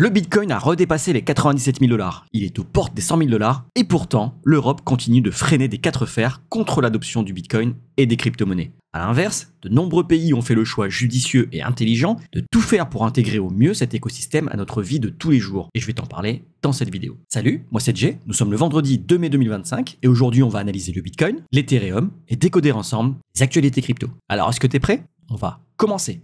Le Bitcoin a redépassé les 97 000 $. Il est aux portes des 100 000 $. Et pourtant, l'Europe continue de freiner des quatre fers contre l'adoption du Bitcoin et des crypto-monnaies. A l'inverse, de nombreux pays ont fait le choix judicieux et intelligent de tout faire pour intégrer au mieux cet écosystème à notre vie de tous les jours. Et je vais t'en parler dans cette vidéo. Salut, moi c'est Jay, nous sommes le vendredi 2 mai 2025 et aujourd'hui on va analyser le Bitcoin, l'Ethereum et décoder ensemble les actualités crypto. Alors est-ce que t'es prêt? On va commencer.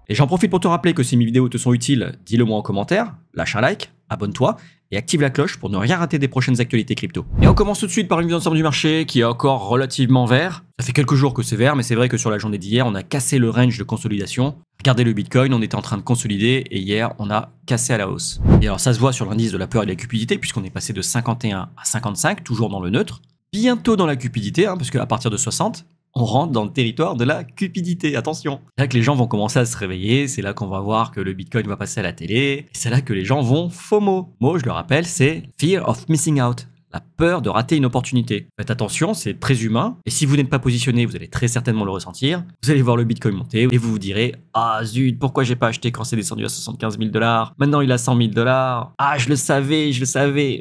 Et j'en profite pour te rappeler que si mes vidéos te sont utiles, dis-le moi en commentaire, lâche un like, abonne-toi et active la cloche pour ne rien rater des prochaines actualités crypto. Et on commence tout de suite par une vue d'ensemble du marché qui est encore relativement vert. Ça fait quelques jours que c'est vert, mais c'est vrai que sur la journée d'hier, on a cassé le range de consolidation. Regardez le Bitcoin, on était en train de consolider et hier, on a cassé à la hausse. Et alors ça se voit sur l'indice de la peur et de la cupidité puisqu'on est passé de 51 à 55, toujours dans le neutre. Bientôt dans la cupidité, parce qu'à partir de 60, on rentre dans le territoire de la cupidité, attention. C'est là que les gens vont commencer à se réveiller, c'est là qu'on va voir que le Bitcoin va passer à la télé, et c'est là que les gens vont FOMO. FOMO, je le rappelle, c'est Fear of Missing Out, la peur de rater une opportunité. Faites attention, c'est très humain, et si vous n'êtes pas positionné, vous allez très certainement le ressentir. Vous allez voir le Bitcoin monter, et vous vous direz « Ah zut, pourquoi j'ai pas acheté quand c'est descendu à 75 000 $? Maintenant il a 100 000 $. Ah, je le savais. »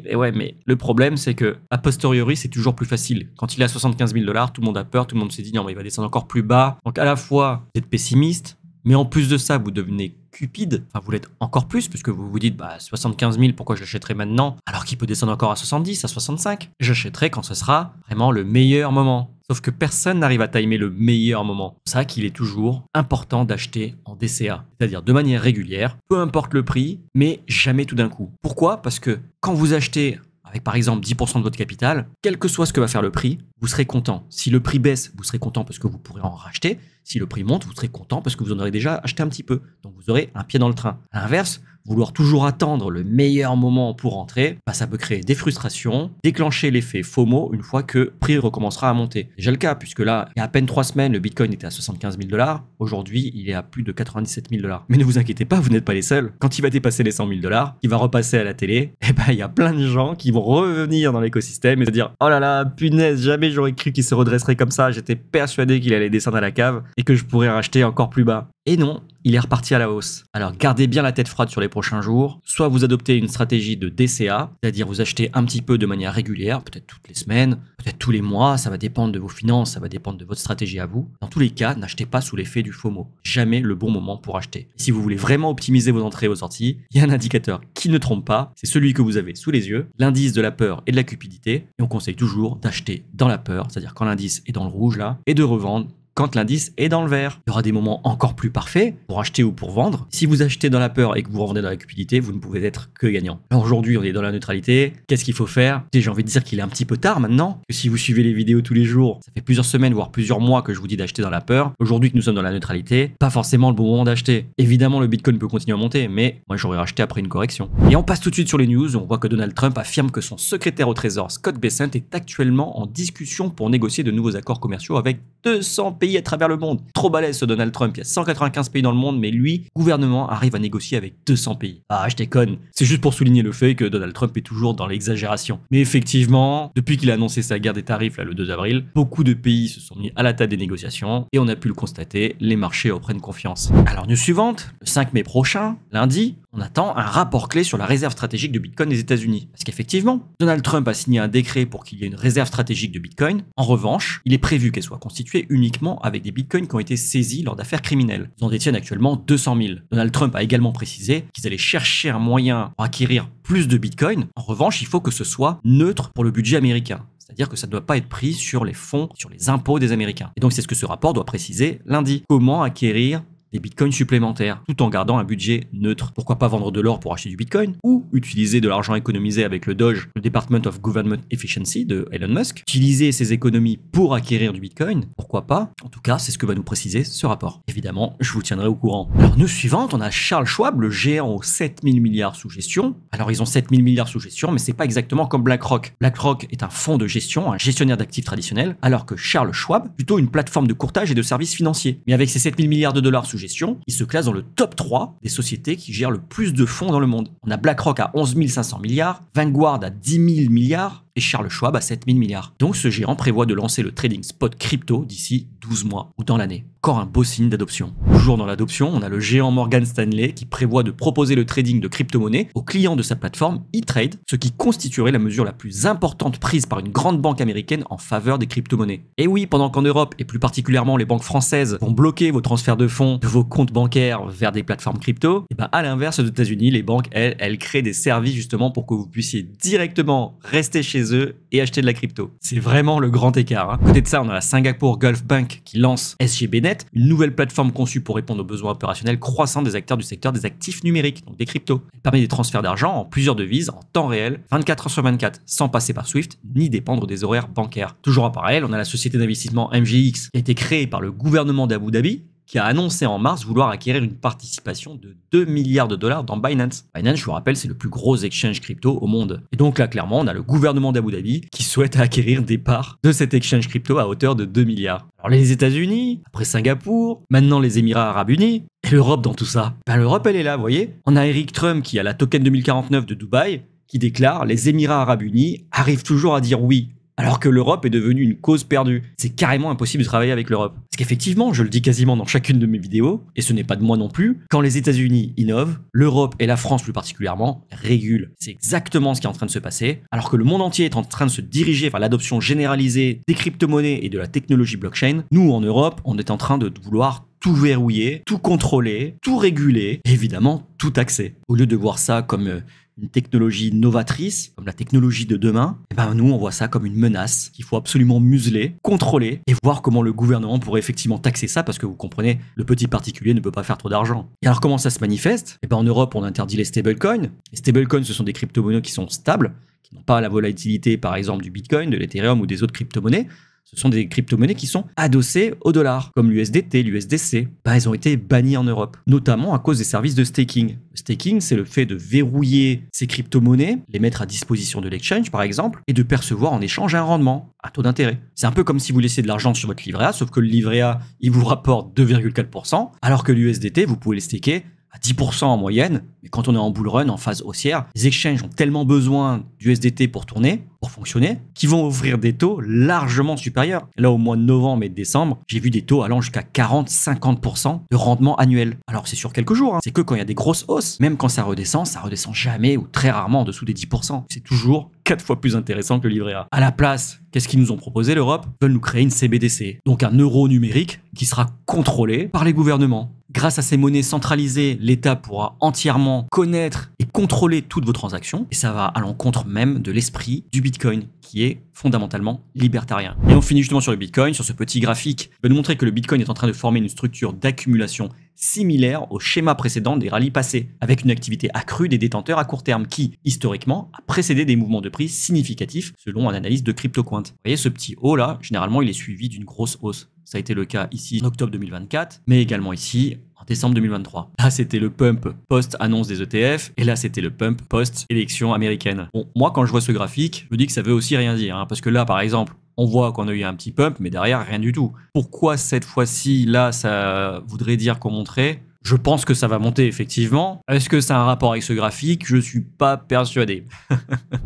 Et ouais, mais le problème, c'est que, a posteriori, c'est toujours plus facile. Quand il est à 75 000 $, tout le monde a peur, tout le monde se dit « Non, mais il va descendre encore plus bas. » Donc à la fois, vous êtes pessimiste, mais en plus de ça, vous devenez cupide, enfin vous l'êtes encore plus, puisque vous vous dites, 75 000, pourquoi je l'achèterai maintenant, alors qu'il peut descendre encore à 70, à 65. J'achèterai quand ce sera vraiment le meilleur moment. Sauf que personne n'arrive à timer le meilleur moment. C'est ça qu'il est toujours important d'acheter en DCA, c'est-à-dire de manière régulière, peu importe le prix, mais jamais tout d'un coup. Pourquoi? Parce que quand vous achetez avec par exemple 10% de votre capital, quel que soit ce que va faire le prix, vous serez content. Si le prix baisse, vous serez content parce que vous pourrez en racheter. Si le prix monte, vous serez content parce que vous en aurez déjà acheté un petit peu. Donc vous aurez un pied dans le train. À l'inverse, vouloir toujours attendre le meilleur moment pour rentrer, ça peut créer des frustrations, déclencher l'effet FOMO une fois que le prix recommencera à monter. C'est déjà le cas, puisque là, il y a à peine 3 semaines, le Bitcoin était à 75 000 $. Aujourd'hui, il est à plus de 97 000 $. Mais ne vous inquiétez pas, vous n'êtes pas les seuls. Quand il va dépasser les 100 000 $, il va repasser à la télé, et il y a plein de gens qui vont revenir dans l'écosystème et se dire « Oh là là, punaise, jamais j'aurais cru qu'il se redresserait comme ça, j'étais persuadé qu'il allait descendre à la cave et que je pourrais racheter encore plus bas. » Et non, il est reparti à la hausse. Alors gardez bien la tête froide sur les prochains jours. Soit vous adoptez une stratégie de DCA, c'est-à-dire vous achetez un petit peu de manière régulière, peut-être toutes les semaines, peut-être tous les mois, ça va dépendre de vos finances, ça va dépendre de votre stratégie à vous. Dans tous les cas, n'achetez pas sous l'effet du FOMO. Jamais le bon moment pour acheter. Et si vous voulez vraiment optimiser vos entrées et vos sorties, il y a un indicateur qui ne trompe pas, c'est celui que vous avez sous les yeux, l'indice de la peur et de la cupidité. Et on conseille toujours d'acheter dans la peur, c'est-à-dire quand l'indice est dans le rouge là, et de revendre quand l'indice est dans le vert. Il y aura des moments encore plus parfaits pour acheter ou pour vendre. Si vous achetez dans la peur et que vous revendez dans la cupidité, vous ne pouvez être que gagnant. Alors aujourd'hui, on est dans la neutralité. Qu'est-ce qu'il faut faire? J'ai envie de dire qu'il est un petit peu tard maintenant, que si vous suivez les vidéos tous les jours, ça fait plusieurs semaines, voire plusieurs mois que je vous dis d'acheter dans la peur. Aujourd'hui que nous sommes dans la neutralité, pas forcément le bon moment d'acheter. Évidemment, le Bitcoin peut continuer à monter, mais moi j'aurais racheté après une correction. Et on passe tout de suite sur les news. On voit que Donald Trump affirme que son secrétaire au Trésor, Scott Bessent, est actuellement en discussion pour négocier de nouveaux accords commerciaux avec 200 pays à travers le monde. Trop balèze ce Donald Trump, il y a 195 pays dans le monde, mais lui, gouvernement, arrive à négocier avec 200 pays. Ah, je déconne. C'est juste pour souligner le fait que Donald Trump est toujours dans l'exagération. Mais effectivement, depuis qu'il a annoncé sa guerre des tarifs là, le 2 avril, beaucoup de pays se sont mis à la table des négociations et on a pu le constater, les marchés reprennent confiance. Alors, news suivante, le 5 mai prochain, lundi, on attend un rapport clé sur la réserve stratégique de Bitcoin des États-Unis. Parce qu'effectivement, Donald Trump a signé un décret pour qu'il y ait une réserve stratégique de Bitcoin. En revanche, il est prévu qu'elle soit constituée uniquement avec des Bitcoins qui ont été saisis lors d'affaires criminelles. Ils en détiennent actuellement 200 000. Donald Trump a également précisé qu'ils allaient chercher un moyen pour acquérir plus de Bitcoin. En revanche, il faut que ce soit neutre pour le budget américain. C'est-à-dire que ça ne doit pas être pris sur les fonds, sur les impôts des Américains. Et donc c'est ce que ce rapport doit préciser lundi. Comment acquérir des bitcoins supplémentaires tout en gardant un budget neutre. Pourquoi pas vendre de l'or pour acheter du bitcoin ou utiliser de l'argent économisé avec le Doge, le Department of Government Efficiency de Elon Musk, utiliser ces économies pour acquérir du bitcoin, pourquoi pas? En tout cas, c'est ce que va nous préciser ce rapport. Évidemment, je vous tiendrai au courant. Alors, news suivante, on a Charles Schwab, le géant aux 7000 milliards sous gestion. Alors, ils ont 7000 milliards sous gestion, mais c'est pas exactement comme BlackRock. BlackRock est un fonds de gestion, un gestionnaire d'actifs traditionnels, alors que Charles Schwab, plutôt une plateforme de courtage et de services financiers. Mais avec ses 7000 milliards de dollars sous sous gestion, il se classe dans le top 3 des sociétés qui gèrent le plus de fonds dans le monde. On a BlackRock à 11 500 milliards, Vanguard à 10 000 milliards et Charles Schwab à 7 000 milliards. Donc ce géant prévoit de lancer le trading spot crypto d'ici 12 mois ou dans l'année. Encore un beau signe d'adoption. Toujours dans l'adoption, on a le géant Morgan Stanley qui prévoit de proposer le trading de crypto-monnaies aux clients de sa plateforme E-Trade, ce qui constituerait la mesure la plus importante prise par une grande banque américaine en faveur des crypto-monnaies. Et oui, pendant qu'en Europe, et plus particulièrement les banques françaises, vont bloquer vos transferts de fonds de vos comptes bancaires vers des plateformes crypto, et à l'inverse aux États-Unis, les banques, elles créent des services justement pour que vous puissiez directement rester chez eux et acheter de la crypto. C'est vraiment le grand écart. À côté de ça, on a la Singapore Gulf Bank qui lance SGBNet, une nouvelle plateforme conçue pour répondre aux besoins opérationnels croissants des acteurs du secteur des actifs numériques, donc des cryptos. Elle permet des transferts d'argent en plusieurs devises en temps réel, 24 heures sur 24, sans passer par Swift, ni dépendre des horaires bancaires. Toujours en parallèle, on a la société d'investissement MGX qui a été créée par le gouvernement d'Abu Dhabi, qui a annoncé en mars vouloir acquérir une participation de 2 milliards de dollars dans Binance. Binance, je vous rappelle, c'est le plus gros exchange crypto au monde. Et donc là, clairement, on a le gouvernement d'Abu Dhabi qui souhaite acquérir des parts de cet exchange crypto à hauteur de 2 milliards. Alors les États-Unis, après Singapour, maintenant les Émirats Arabes Unis, et l'Europe dans tout ça. L'Europe, elle est là, vous voyez. On a Eric Trump qui a la token 2049 de Dubaï, qui déclare « Les Émirats Arabes Unis arrivent toujours à dire oui ». Alors que l'Europe est devenue une cause perdue. C'est carrément impossible de travailler avec l'Europe. Parce qu'effectivement, je le dis quasiment dans chacune de mes vidéos, et ce n'est pas de moi non plus, quand les États-Unis innovent, l'Europe et la France plus particulièrement régulent. C'est exactement ce qui est en train de se passer, alors que le monde entier est en train de se diriger vers l'adoption généralisée des crypto-monnaies et de la technologie blockchain. Nous, en Europe, on est en train de vouloir tout verrouiller, tout contrôler, tout réguler, et évidemment tout taxer. Au lieu de voir ça comme une technologie novatrice, comme la technologie de demain, nous on voit ça comme une menace qu'il faut absolument museler, contrôler et voir comment le gouvernement pourrait effectivement taxer ça parce que vous comprenez, le petit particulier ne peut pas faire trop d'argent. Et alors comment ça se manifeste ? En Europe on interdit les stablecoins. Les stablecoins ce sont des crypto-monnaies qui sont stables, qui n'ont pas la volatilité par exemple du Bitcoin, de l'Ethereum ou des autres crypto-monnaies. Ce sont des crypto-monnaies qui sont adossées au dollar, comme l'USDT, l'USDC. Ils ont été bannis en Europe, notamment à cause des services de staking. Le staking, c'est le fait de verrouiller ces crypto-monnaies, les mettre à disposition de l'exchange par exemple, et de percevoir en échange un rendement, un taux d'intérêt. C'est un peu comme si vous laissiez de l'argent sur votre livret A, sauf que le livret A, il vous rapporte 2,4%, alors que l'USDT, vous pouvez le staker à 10% en moyenne, mais quand on est en bull run, en phase haussière, les exchanges ont tellement besoin du USDT pour tourner, pour fonctionner, qu'ils vont offrir des taux largement supérieurs. Là, au mois de novembre et de décembre, j'ai vu des taux allant jusqu'à 40-50% de rendement annuel. Alors, c'est sur quelques jours, c'est que quand il y a des grosses hausses. Même quand ça redescend jamais ou très rarement en dessous des 10%. C'est toujours 4 fois plus intéressant que le livret A. À la place, qu'est-ce qu'ils nous ont proposé, l'Europe ? Ils veulent nous créer une CBDC, donc un euro numérique qui sera contrôlé par les gouvernements. Grâce à ces monnaies centralisées, l'État pourra entièrement connaître et contrôler toutes vos transactions. Et ça va à l'encontre même de l'esprit du Bitcoin, qui est fondamentalement libertarien. Et on finit justement sur le Bitcoin, sur ce petit graphique qui va nous montrer que le Bitcoin est en train de former une structure d'accumulation similaire au schéma précédent des rallyes passés, avec une activité accrue des détenteurs à court terme qui, historiquement, a précédé des mouvements de prix significatifs selon une analyse de CryptoQuant. Vous voyez ce petit haut là, généralement il est suivi d'une grosse hausse. Ça a été le cas ici en octobre 2024, mais également ici en décembre 2023. Là, c'était le pump post-annonce des ETF, et là, c'était le pump post-élection américaine. Bon, moi, quand je vois ce graphique, je me dis que ça veut aussi rien dire, parce que là, par exemple, on voit qu'on a eu un petit pump, mais derrière, rien du tout. Pourquoi cette fois-ci, là, ça voudrait dire qu'on monterait ? Je pense que ça va monter, effectivement. Est-ce que ça a un rapport avec ce graphique ? Je suis pas persuadé.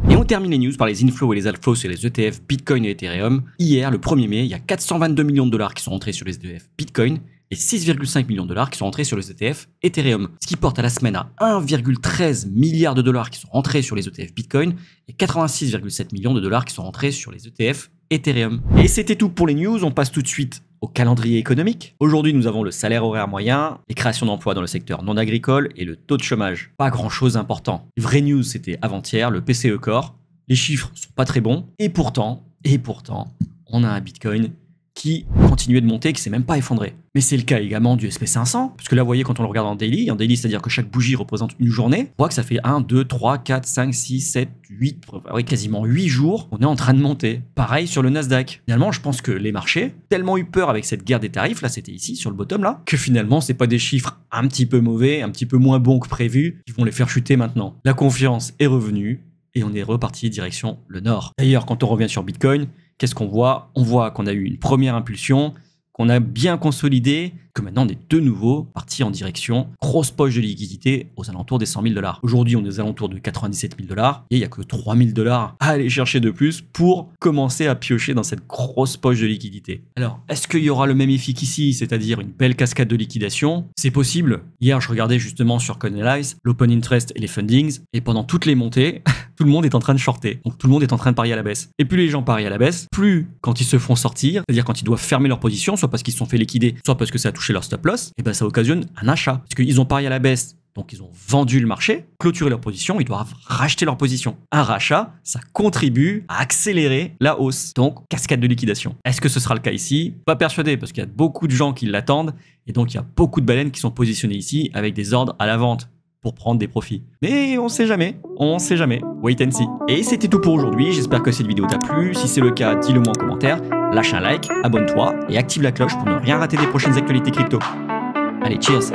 Et on termine les news par les inflows et les outflows sur les ETF Bitcoin et Ethereum. Hier, le 1er mai, il y a 422 millions de dollars qui sont rentrés sur les ETF Bitcoin et 6,5 millions de dollars qui sont rentrés sur les ETF Ethereum. Ce qui porte à la semaine à 1,13 milliard de dollars qui sont rentrés sur les ETF Bitcoin et 86,7 millions de dollars qui sont rentrés sur les ETF Ethereum. Et c'était tout pour les news. On passe tout de suite au calendrier économique. Aujourd'hui, nous avons le salaire horaire moyen, les créations d'emplois dans le secteur non agricole et le taux de chômage. Pas grand-chose d'important. Les vraies news, c'était avant-hier, le PCE Core. Les chiffres sont pas très bons. Et pourtant, on a un Bitcoin qui continuait de monter, qui s'est même pas effondré. Mais c'est le cas également du SP500, parce que là, vous voyez, quand on le regarde en daily, c'est-à-dire que chaque bougie représente une journée, on voit que ça fait 1, 2, 3, 4, 5, 6, 7, 8, quasiment 8 jours, on est en train de monter. Pareil sur le Nasdaq. Finalement, je pense que les marchés, tellement eu peur avec cette guerre des tarifs, là, c'était ici, sur le bottom, là, que finalement, c'est pas des chiffres un petit peu mauvais, un petit peu moins bons que prévu, qui vont les faire chuter maintenant. La confiance est revenue, et on est reparti direction le nord. D'ailleurs, quand on revient sur Bitcoin, qu'est-ce qu'on voit ? On voit qu'on a eu une première impulsion, qu'on a bien consolidé, que maintenant on est de nouveau parti en direction grosse poche de liquidité aux alentours des 100 000 $. Aujourd'hui, on est aux alentours de 97 000 $ et il n'y a que 3 000 $ à aller chercher de plus pour commencer à piocher dans cette grosse poche de liquidité. Alors, est-ce qu'il y aura le même effet qu'ici, c'est-à-dire une belle cascade de liquidation? C'est possible. Hier, je regardais justement sur Coinalyze l'open interest et les fundings et pendant toutes les montées, tout le monde est en train de shorter. Donc tout le monde est en train de parier à la baisse. Et plus les gens parient à la baisse, plus quand ils se font sortir, c'est-à-dire quand ils doivent fermer leur position, soit parce qu'ils se sont fait liquider, soit parce que ça a touché leur stop loss, et ben ça occasionne un achat. Parce qu'ils ont parié à la baisse, donc ils ont vendu le marché, clôturé leur position, ils doivent racheter leur position. Un rachat, ça contribue à accélérer la hausse. Donc cascade de liquidation. Est-ce que ce sera le cas ici? Pas persuadé, parce qu'il y a beaucoup de gens qui l'attendent, et donc il y a beaucoup de baleines qui sont positionnées ici avec des ordres à la vente pour prendre des profits. Mais on sait jamais, wait and see. Et c'était tout pour aujourd'hui, j'espère que cette vidéo t'a plu. Si c'est le cas, dis-le moi en commentaire, lâche un like, abonne-toi et active la cloche pour ne rien rater des prochaines actualités crypto. Allez, cheers!